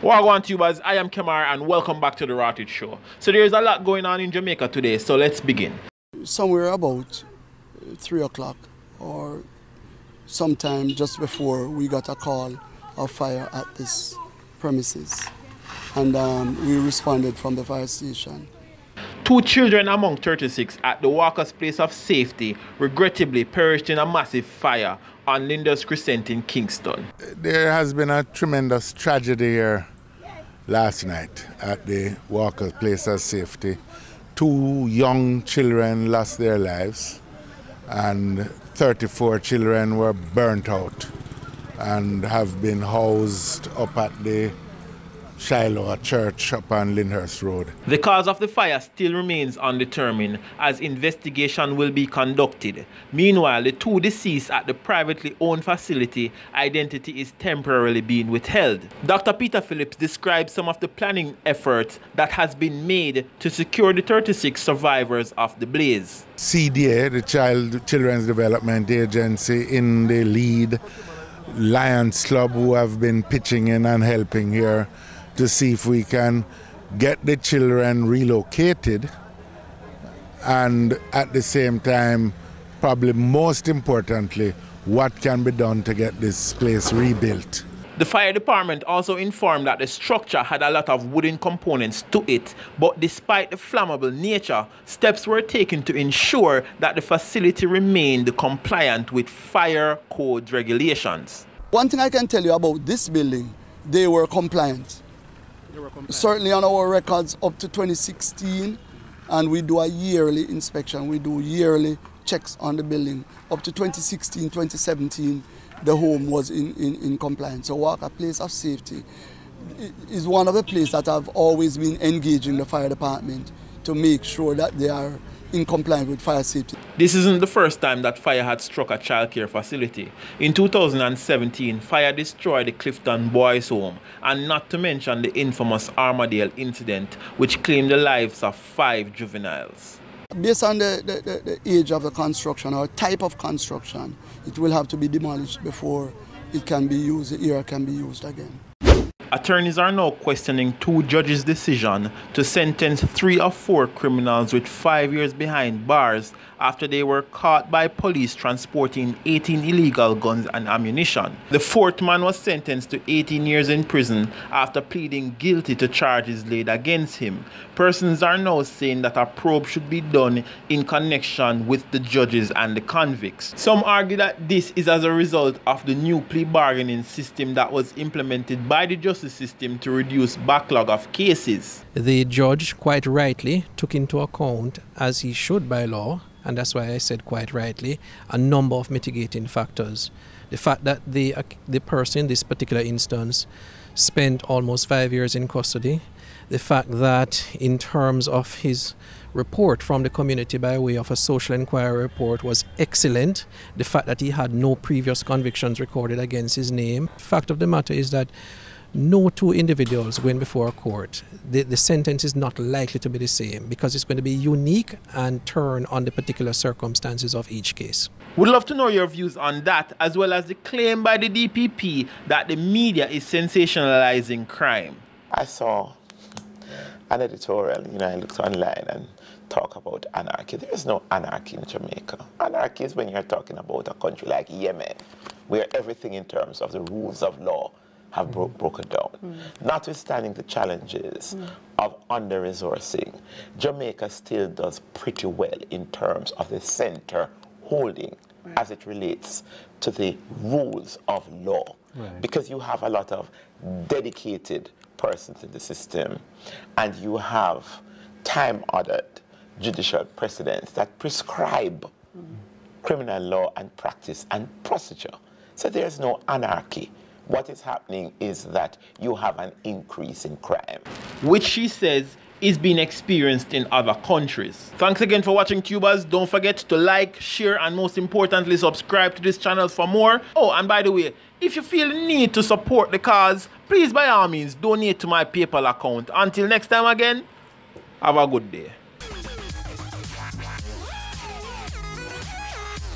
Wagwan tubers, I am Kemar and welcome back to the Rotted Show. So there is a lot going on in Jamaica today, so let's begin. Somewhere about 3 o'clock or sometime just before, we got a call of fire at this premises, and we responded from the fire station. 2 children among 36 at the Walker's Place of Safety regrettably perished in a massive fire on Linda's Crescent in Kingston. There has been a tremendous tragedy here last night at the Walker's Place of Safety. 2 young children lost their lives and 34 children were burnt out and have been housed up at the Shiloh Church up on Lyndhurst Road. The cause of the fire still remains undetermined as investigation will be conducted. Meanwhile, the 2 deceased at the privately owned facility, identity is temporarily being withheld. Dr. Peter Phillips describes some of the planning efforts that has been made to secure the 36 survivors of the blaze. CDA, the Children's Development Agency, in the lead, Lions Club, who have been pitching in and helping here to see if we can get the children relocated and at the same time, probably most importantly, what can be done to get this place rebuilt. The fire department also informed that the structure had a lot of wooden components to it, but despite the flammable nature, steps were taken to ensure that the facility remained compliant with fire code regulations. One thing I can tell you about this building, they were compliant. Certainly on our records up to 2016, and we do a yearly inspection. We do yearly checks on the building. Up to 2016, 2017, the home was in compliance. So Walker Place of Safety is one of the places that have always been engaging the fire department to make sure that they are in compliance with fire safety. This isn't the first time that fire had struck a childcare facility. In 2017, fire destroyed the Clifton Boys' Home, and not to mention the infamous Armadale incident, which claimed the lives of 5 juveniles. Based on the age of the construction or type of construction, it will have to be demolished before it can be used, the area can be used again. Attorneys are now questioning 2 judges' decision to sentence 3 of 4 criminals with 5 years behind bars after they were caught by police transporting 18 illegal guns and ammunition. The 4th man was sentenced to 18 years in prison after pleading guilty to charges laid against him. Persons are now saying that a probe should be done in connection with the judges and the convicts. Some argue that this is as a result of the new plea bargaining system that was implemented by the justice system to reduce backlog of cases. The judge quite rightly took into account, as he should by law, and that's why I said quite rightly, a number of mitigating factors. The fact that the person in this particular instance spent almost 5 years in custody, the fact that in terms of his report from the community by way of a social inquiry report was excellent, the fact that he had no previous convictions recorded against his name. Fact of the matter is that no 2 individuals going before a court, the sentence is not likely to be the same because it's going to be unique and turn on the particular circumstances of each case. We'd love to know your views on that, as well as the claim by the DPP that the media is sensationalizing crime. I saw an editorial, I looked online and talk about anarchy. There is no anarchy in Jamaica. Anarchy is when you're talking about a country like Yemen, where everything in terms of the rules of law have broken down. Notwithstanding the challenges of under-resourcing, Jamaica still does pretty well in terms of the center holding as it relates to the rules of law. Because you have a lot of dedicated persons in the system, and you have time-honored judicial precedents that prescribe criminal law and practice and procedure. So there's no anarchy. What is happening is that you have an increase in crime, which she says is being experienced in other countries. Thanks again for watching, tubers. Don't forget to like, share, and most importantly, subscribe to this channel for more. Oh, and by the way, if you feel the need to support the cause, please by all means donate to my PayPal account. Until next time again, have a good day.